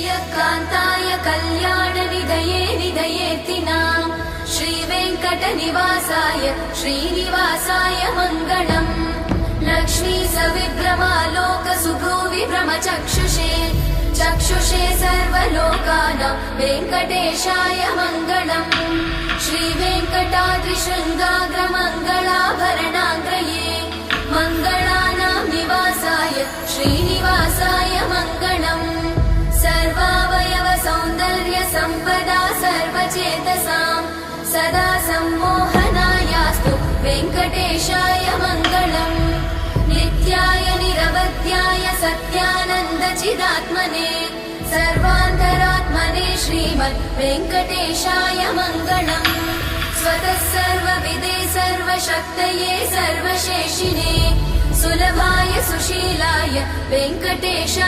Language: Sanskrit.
श्रियकान्ताय कल्याणनिधये निधयेऽर्थिनाम् श्रीवेङ्कटनिवासाय श्रीनिवासाय मङ्गलम् लक्ष्मी सविभ्रमालोकसुभ्रूविभ्रमचक्षुषे चक्षुषे सर्वलोकानां वेङ्कटेशाय मङ्गलम् श्रीवेङ्कटाद्रिशृङ्गाग्रमङ्गलाभरणाग्रये मङ्गलानां निवासाय श्रीनिवासाय मङ्गलम् सर्वावयव सौन्दर्य सम्पदा सर्वचेतसां सदा सम्मोहनायास्तु वेङ्कटेशाय मङ्गलम् नित्याय निरवध्याय सत्यानन्दचिदात्मने सर्वान्तरात्मने श्रीमद् वेङ्कटेशाय मङ्गलम् स्वतः सर्वविदे सर्वशक्तये सर्वशेषिने सुलभाय सुशीलाय वेङ्कटेशाय